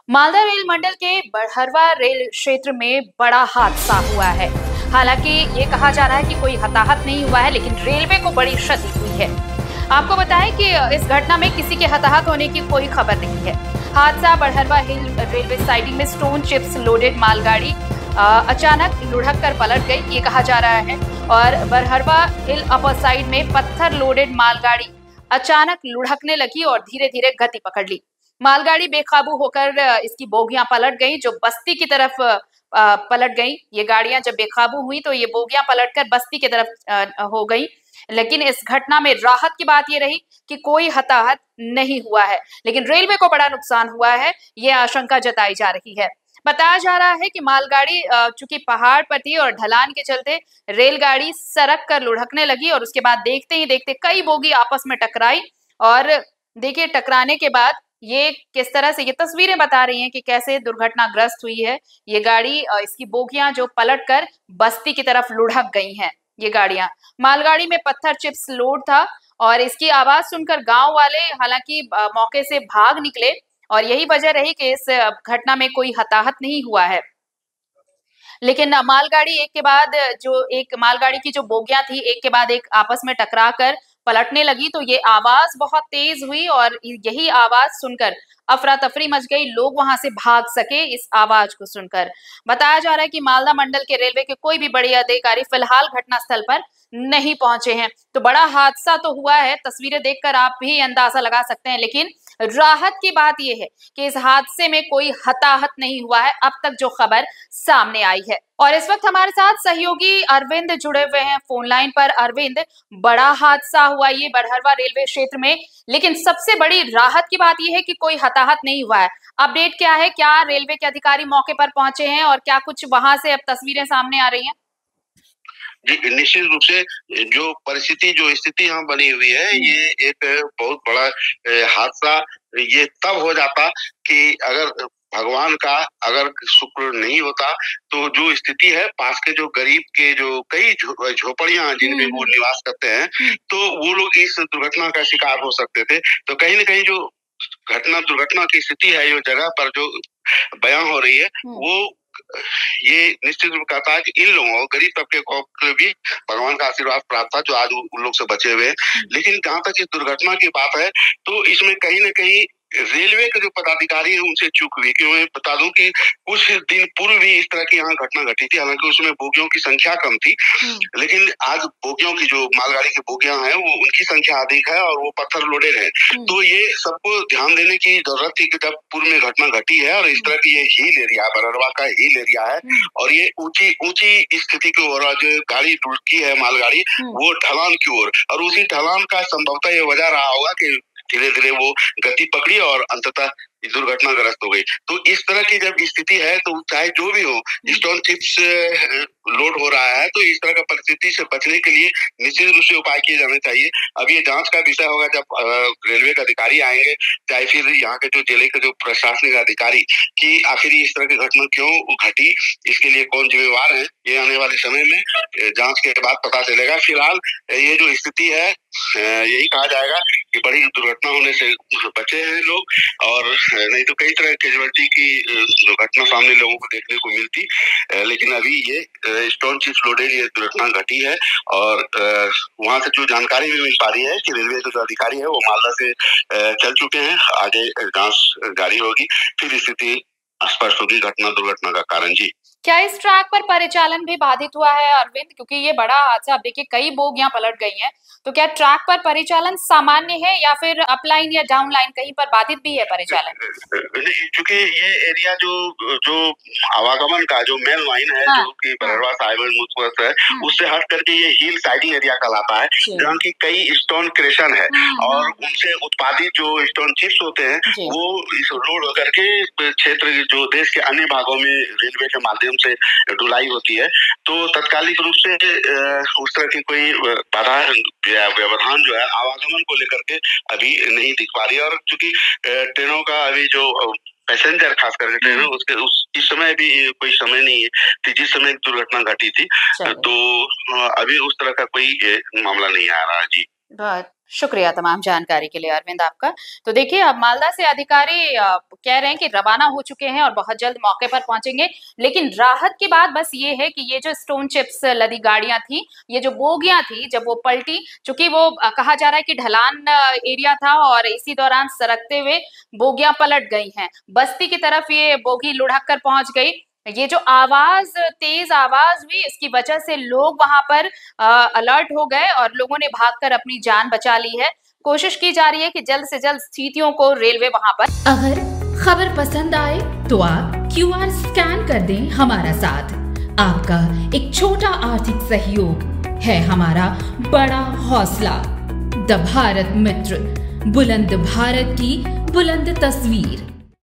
Malda rail मंडल के Barharwa rail क्षेत्र में बड़ा हादसा हुआ है। हालांकि ये कहा जा रहा है कि कोई हताहत नहीं हुआ है, लेकिन रेलवे को बड़ी क्षति हुई है। आपको बताएं कि इस घटना में किसी के हताहत होने की कोई खबर नहीं है। हादसा बड़हरवा हिल रेलवे साइडिंग में स्टोन चिप्स लोडेड मालगाड़ी अचानक लुढ़क कर पलट गई, ये कहा जा रहा है। और बड़हरवा हिल अपर साइड में पत्थर लोडेड मालगाड़ी अचानक लुढ़कने लगी और धीरे धीरे गति पकड़ ली। मालगाड़ी बेकाबू होकर इसकी बोगियां पलट गई, जो बस्ती की तरफ पलट गई। ये गाड़ियां जब बेकाबू हुई तो ये बोगियां पलटकर बस्ती की तरफ हो गई। लेकिन इस घटना में राहत की बात ये रही कि कोई हताहत नहीं हुआ है, लेकिन रेलवे को बड़ा नुकसान हुआ है, ये आशंका जताई जा रही है। बताया जा रहा है कि मालगाड़ी चूंकि पहाड़ पर थी और ढलान के चलते रेलगाड़ी सरक कर लुढ़कने लगी और उसके बाद देखते ही देखते कई बोगी आपस में टकराई। और देखिए, टकराने के बाद ये किस तरह से ये तस्वीरें बता रही हैं कि कैसे दुर्घटनाग्रस्त हुई है ये गाड़ी। इसकी बोगियां जो पलटकर बस्ती की तरफ लुढ़क गई हैं। ये गाड़ियां, मालगाड़ी में पत्थर चिप्स लोड था और इसकी आवाज सुनकर गांव वाले हालांकि मौके से भाग निकले और यही वजह रही कि इस घटना में कोई हताहत नहीं हुआ है। लेकिन मालगाड़ी एक के बाद जो एक मालगाड़ी की जो बोगियां थी एक के बाद एक आपस में टकरा कर पलटने लगी, तो ये आवाज बहुत तेज हुई और यही आवाज सुनकर अफरा तफरी मच गई। लोग वहां से भाग सके इस आवाज को सुनकर। बताया जा रहा है कि मालदा मंडल के रेलवे के कोई भी बड़े अधिकारी फिलहाल घटनास्थल पर नहीं पहुंचे हैं। तो बड़ा हादसा तो हुआ है, तस्वीरें देखकर आप भी अंदाजा लगा सकते हैं, लेकिन राहत की बात यह है कि इस हादसे में कोई हताहत नहीं हुआ है अब तक जो खबर सामने आई है। और इस वक्त हमारे साथ सहयोगी अरविंद जुड़े हुए हैं फोन लाइन पर। अरविंद, बड़ा हादसा हुआ ये बड़हरवा रेलवे क्षेत्र में, लेकिन सबसे बड़ी राहत की बात यह है कि कोई हताहत नहीं हुआ है। अपडेट क्या है? क्या रेलवे के अधिकारी मौके पर पहुंचे हैं और क्या कुछ वहां से अब तस्वीरें सामने आ रही हैं? जी, निश्चित रूप से जो परिस्थिति जो स्थिति यहाँ बनी हुई है, ये एक बहुत बड़ा हादसा ये तब हो जाता कि अगर भगवान का अगर शुक्र नहीं होता तो जो स्थिति है पास के जो गरीब के जो कई झोपड़ियां जिनमें वो निवास करते हैं, तो वो लोग इस दुर्घटना का शिकार हो सकते थे। तो कहीं न कहीं जो दुर्घटना की स्थिति है, जो जगह पर जो बयां हो रही है, वो ये निश्चित रूप कहता है कि इन लोगों गरीब तबके को भी भगवान का आशीर्वाद प्राप्त था जो आज उन लोग से बचे हुए हैं। लेकिन जहाँ तक इस दुर्घटना की बात है तो इसमें कहीं न कहीं रेलवे के जो पदाधिकारी हैं उनसे चूक हुई। कि मैं बता दूं कि कुछ दिन पूर्व भी इस तरह की यहाँ घटना घटी थी, हालांकि उसमें बोगियों की संख्या कम थी, लेकिन आज बोगियों की जो मालगाड़ी की बोगियां हैं वो उनकी संख्या अधिक है और वो पत्थर लोडेड है। तो ये सबको ध्यान देने की जरूरत थी कि जब पूर्व में घटना घटी है और इस तरह की ये हिल एरिया बररवा का हिल एरिया है और ये ऊंची ऊंची स्थिति की ओर जो गाड़ी रुकी है मालगाड़ी वो ढलान की ओर, और उसी ढलान का संभवतः ये वजह रहा होगा कि धीरे धीरे वो गति पकड़ी और अंततः दुर्घटनाग्रस्त हो गई। तो इस तरह की जब स्थिति है तो चाहे जो भी हो, स्टोन चिप्स लोड हो रहा है, तो इस तरह का परिस्थिति से बचने के लिए निश्चित रूप से उपाय किए जाने चाहिए। अब ये जांच का विषय होगा जब रेलवे के अधिकारी आएंगे, चाहे फिर यहाँ के जो जिले के जो प्रशासनिक अधिकारी, कि आखिर इस तरह की घटना क्यों घटी, इसके लिए कौन जिम्मेवार है, ये आने वाले समय में जांच के बाद पता चलेगा। फिलहाल ये जो स्थिति है यही कहा जाएगा कि बड़ी दुर्घटना होने से बचे हैं लोग, और नहीं तो कई तरह कैजुअलिटी की दुर्घटना सामने लोगों को देखने को मिलती। लेकिन अभी ये स्टोन चिप्स लोडेड ये दुर्घटना घटी है और वहां से जो जानकारी भी मिल पा रही है कि रेलवे के जो अधिकारी है वो मालदा से चल चुके हैं। आगे जांच जारी होगी, फिर स्थिति स्पष्ट होगी घटना दुर्घटना का कारण। जी, क्या इस ट्रैक पर परिचालन भी बाधित हुआ है अरविंद? क्योंकि ये बड़ा हादसा, आप देखिए कई बोगियां पलट गई हैं, तो क्या ट्रैक पर परिचालन सामान्य है या फिर अपलाइन या डाउनलाइन कहीं पर बाधित भी है परिचालन? क्योंकि ये एरिया जो जो आवागमन का जो मेन लाइन है, जो कि बररवा साहिब है, उससे हट करके ये हिल साइडिंग एरिया कहलाता है, जहाँ की कई स्टोन क्रेशन है और उनसे उत्पादित जो स्टोन चिप्स होते हैं वो इस रोड होकर के क्षेत्र जो देश के अन्य भागों में रेलवे के माध्यम से ढुलाई होती है। तो तत्कालिक रूप से उस तरह की कोई बाधा या व्यवधान जो है आवागमन को लेकर के अभी नहीं दिख पा रही है। और चूंकि ट्रेनों का अभी जो पैसेंजर खास करके ट्रेन उसके इस समय भी कोई समय नहीं है कि जिस समय दुर्घटना घटी थी, तो अभी उस तरह का कोई मामला नहीं आ रहा। जी, शुक्रिया तमाम जानकारी के लिए अरविंद आपका। तो देखिए, अब मालदा से अधिकारी कह रहे हैं कि रवाना हो चुके हैं और बहुत जल्द मौके पर पहुंचेंगे। लेकिन राहत की बात बस ये है कि ये जो स्टोन चिप्स लदी गाड़ियां थी, ये जो बोगियां थी, जब वो पलटी, चूंकि वो कहा जा रहा है कि ढलान एरिया था और इसी दौरान सरकते हुए बोगियां पलट गई हैं। बस्ती की तरफ ये बोगी लुढ़क कर पहुंच गई। ये जो तेज आवाज हुई, इसकी वजह से लोग वहां पर अलर्ट हो गए और लोगों ने भागकर अपनी जान बचा ली है। कोशिश की जा रही है कि जल्द से जल्द स्थितियों को रेलवे वहां पर। अगर खबर पसंद आए तो आप QR स्कैन कर दें हमारा साथ। आपका एक छोटा आर्थिक सहयोग है हमारा बड़ा हौसला। द भारत मित्र, बुलंद भारत की बुलंद तस्वीर।